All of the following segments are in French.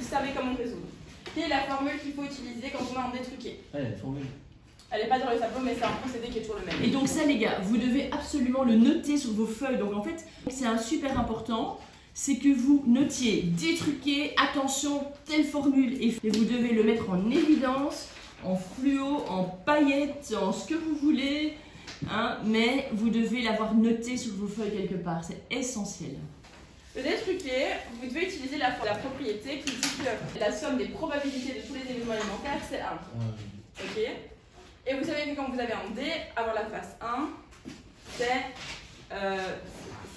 savez comment résoudre. Quelle est la formule qu'il faut utiliser quand on a un détruqué? Ah, la formule. Elle n'est pas dans le tableau, mais c'est un procédé qui est toujours le même. Et donc ça les gars, vous devez absolument le noter sur vos feuilles. Donc en fait, c'est un super important, c'est que vous notiez détruqué, attention, telle formule. Et vous devez le mettre en évidence, en fluo, en paillettes, en ce que vous voulez. Hein, mais vous devez l'avoir noté sur vos feuilles quelque part, c'est essentiel. Le détruqué, vous devez utiliser la propriété qui dit que la somme des probabilités de tous les éléments alimentaires, c'est 1. Ok? Et vous savez que quand vous avez un D, avoir la face 1, c'est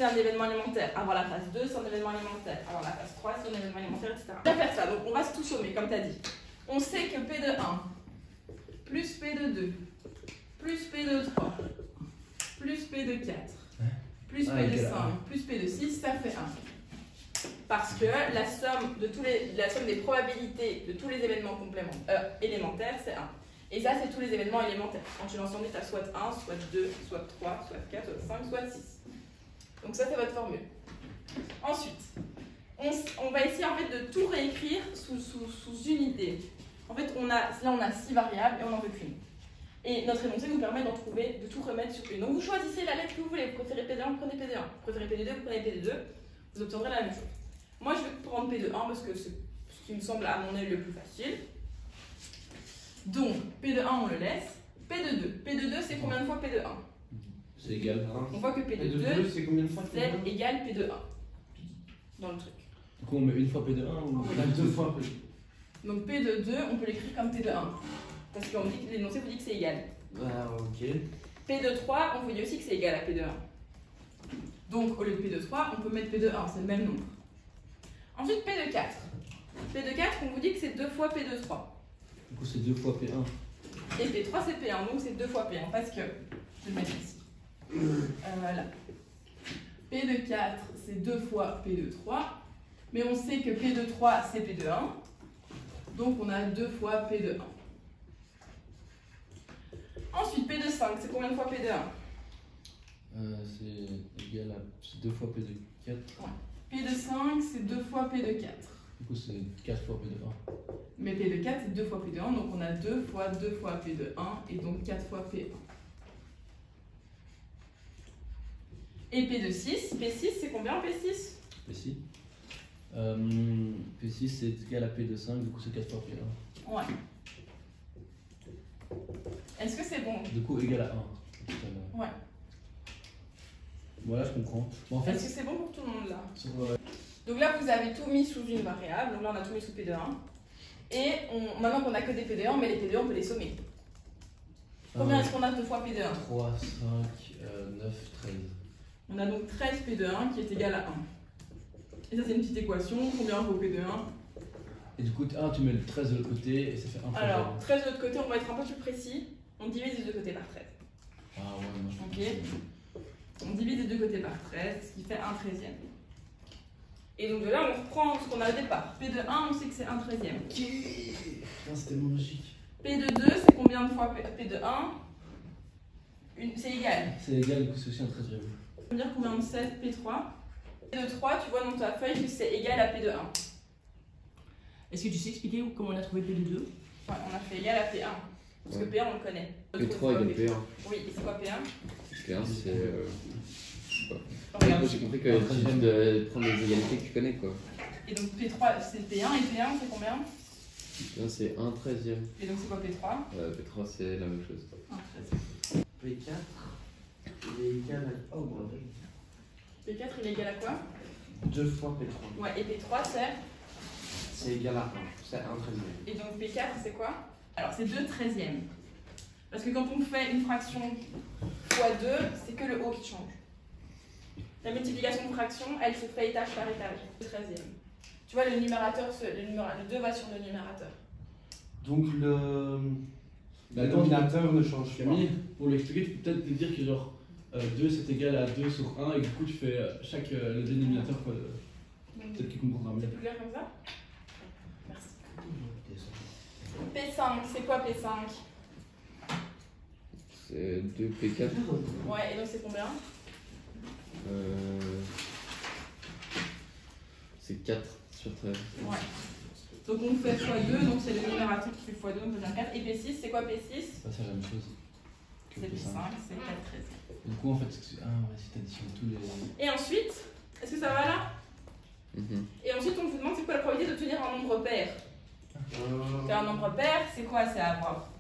un événement alimentaire. Avoir la face 2, c'est un événement alimentaire. Avoir la face 3, c'est un événement alimentaire, etc. On va faire ça, donc on va tout sommer, comme tu as dit. On sait que P de 1 plus P de 2 plus P de 3 plus P de 4 plus P de 5 plus P de 6, ça fait 1. Parce que la somme des probabilités de tous les événements élémentaires, c'est 1. Et ça, c'est tous les événements élémentaires. Quand tu l'ensemble, tu as soit 1, soit 2, soit 3, soit 4, soit 5, soit 6. Donc ça, c'est votre formule. Ensuite, on va essayer en fait de tout réécrire sous une idée. En fait, là, on a 6 variables et on n'en veut qu'une. Et notre énoncé vous permet de tout remettre sur une. Donc vous choisissez la lettre que vous voulez. Vous préférez PD1, vous prenez PD1. Vous préférez PD2, vous prenez PD2. Vous obtiendrez la même chose. Moi, je vais prendre P de 1 parce que c'est ce qui me semble à mon œil le plus facile. Donc, P de 1, on le laisse. P de 2. P de 2, c'est combien de fois P de 1? C'est égal à 1. On voit que P de 2, c'est combien de fois c'est égal P de 1. Dans le truc. Du coup, on met une fois P de 1 ou Oui. deux fois P de 2? Donc, P de 2, on peut l'écrire comme P de 1. Parce que l'énoncé vous dit que c'est égal. Ah, ok. P de 3, on vous dit aussi que c'est égal à P de 1. Donc, au lieu de P de 3, on peut mettre P de 1, c'est le même nombre. Ensuite, P de 4. P de 4, on vous dit que c'est 2 fois P de 3. Du coup, c'est 2 fois P1. Et P3, c'est P1, donc c'est 2 fois P1, parce que, je vais le mettre ici. Là. P de 4, c'est 2 fois P de 3. Mais on sait que P de 3, c'est P de 1. Donc, on a 2 fois P de 1. Ensuite, P de 5, c'est combien de fois P de 1? C'est égal à 2 fois P de 4. Ouais. P de 5, c'est 2 fois P de 4. Du coup, c'est 4 fois P de 1. Mais P de 4, c'est 2 fois P de 1, donc on a 2 fois P de 1, et donc 4 fois P1. Et P de 6, P6, c'est combien P6? P6. P6, c'est égal à P de 5, du coup, c'est 4 fois P1. Ouais. Est-ce que c'est bon? Du coup, égal à 1. Ouais. Voilà, je comprends. Bon, en fait, est-ce que c'est bon pour tout le monde là? sur, Donc là, vous avez tout mis sous une variable. Donc là, on a tout mis sous P de 1. Et maintenant qu'on a que des P de 1, mais les P de 1, on peut les sommer. Combien est-ce qu'on a 2 fois P de 1? 3, 5, 9, 13. On a donc 13 P de 1 qui est égal à 1. Et ça, c'est une petite équation. Combien vaut P de 1? Et du coup, tu mets le 13 de l'autre côté et ça fait 1 fois Alors, 13 de l'autre côté, on va être un peu plus précis. On divise les deux côtés par 13. Ah ouais, moi je Ok. On divise les deux côtés par 13, ce qui fait 1 13e. Et donc de là, on reprend ce qu'on a au départ. P de 1, on sait que c'est 1 13e. Putain, c'est tellement logique. P de 2, c'est combien de fois P de 1? C'est égal. C'est égal, du coup, c'est aussi un 13e. Ça veut dire combien de 16 P3? P de 3, tu vois dans ta feuille que c'est égal à P de 1. Est-ce que tu sais expliquer comment on a trouvé P de 2? Ouais, on a fait égal à P1. Parce que P1, on le connaît. P3 égale P1. Oui, et c'est quoi P1? P1, c'est. Regarde. J'ai compris que c'est juste de prendre les égalités que tu connais, quoi. Et donc P3, c'est P1, et P1, c'est combien? P1, c'est 1 13e. Et donc c'est quoi P3? P3, c'est la même chose. 1 13e. P4, il est égal à. Oh, bon. P4, il est égal à quoi? 2 fois P3. Ouais, et P3, C'est égal à 1. C'est 1 13e. Et donc P4, c'est quoi? Alors c'est 2 13e. Parce que quand on fait une fraction fois 2, c'est que le haut qui change. La multiplication de fraction, elle se fait étage par étage. 2 13e. Tu vois, le numérateur, le 2 va sur le numérateur. Donc le dénominateur ne change pas. Camille, pour l'expliquer, tu peux peut-être te dire que genre 2 c'est égal à 2 sur 1 et du coup tu fais le dénominateur fois. Peut-être qu'il comprendra mieux. C'est plus clair comme ça? Merci. P5, c'est quoi P5? C'est 2P4. Ouais, et donc c'est combien? C'est 4 sur 13. Ouais. Donc on fait x2, donc c'est le numérateur qui fait x2, donc ça devient 4. Et P6, c'est quoi P6? Bah, c'est la même chose. C'est P5, c'est 4, 13. Du coup, en fait, si t'additionnes tous les. Et ensuite, est-ce que ça va là? Mhm. Et ensuite, on vous demande c'est quoi la probabilité d'obtenir un nombre pair. Un nombre pair, c'est quoi? C'est à voir.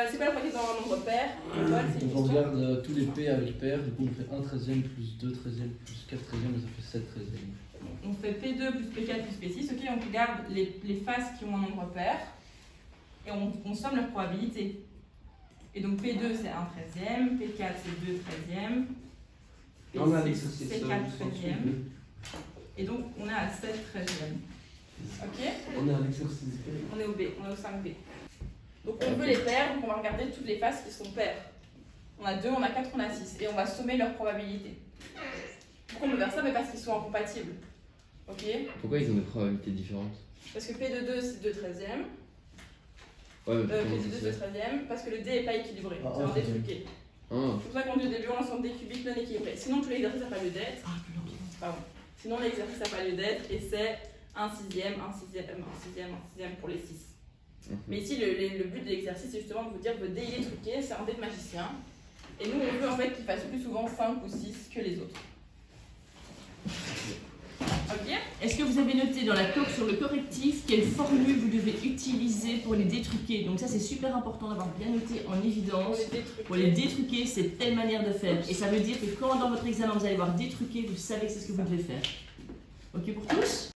C'est quoi la probabilité d'avoir un nombre pair? Paul, c'est une Donc on question. regarde tous les P avec paire, du coup on fait 1 13e plus 2 13e plus 4 13e et ça fait 7 13e. On fait P2 plus P4 plus P6, ok, on regarde les faces qui ont un nombre pair et on somme leur probabilité. Et donc P2 c'est 1 13e, P4 c'est 2 13e, On a P6 l'exercice c'est 4 13e, et donc on est à 7 13e. Ok? On est à l'exercice B. On est au B, on est au 5B. Donc on veut les paires, donc on va regarder toutes les faces qui sont paires. On a 2, on a 4, on a 6, et on va sommer leur probabilité. Pourquoi on peut faire ça? Mais parce qu'ils sont incompatibles. Ok? Pourquoi ils ont des probabilités différentes? Parce que P de 2 c'est 2 13e. Ouais, mais P pourquoi de 2 on c'est dit ça? 13e, parce que le D n'est pas équilibré. Ah, C'est un D 13e. truqué. Ah, C'est pour ça qu'on dit au début on lance un D cubique non équilibré. Sinon tous les exercices n'ont pas lieu d'être. Ah, plus longtemps. Pardon. Sinon l'exercice n'a pas lieu d'être et c'est 1 6e, 1 6e, 1 6e, 1 6e pour les 6. Mais ici, le but de l'exercice, c'est justement de vous dire que le dé il est truqué, c'est un dé de magicien. Et nous, on veut en fait qu'il fasse plus souvent 5 ou 6 que les autres. Ok? Est-ce que vous avez noté dans la coque sur le correctif quelle formule vous devez utiliser pour les détruquer? Donc ça c'est super important d'avoir bien noté en évidence. Pour les détruquer, c'est telle manière de faire. Et ça veut dire que quand dans votre examen vous allez voir détruquer, vous savez que c'est ce que vous devez faire. Ok pour tous?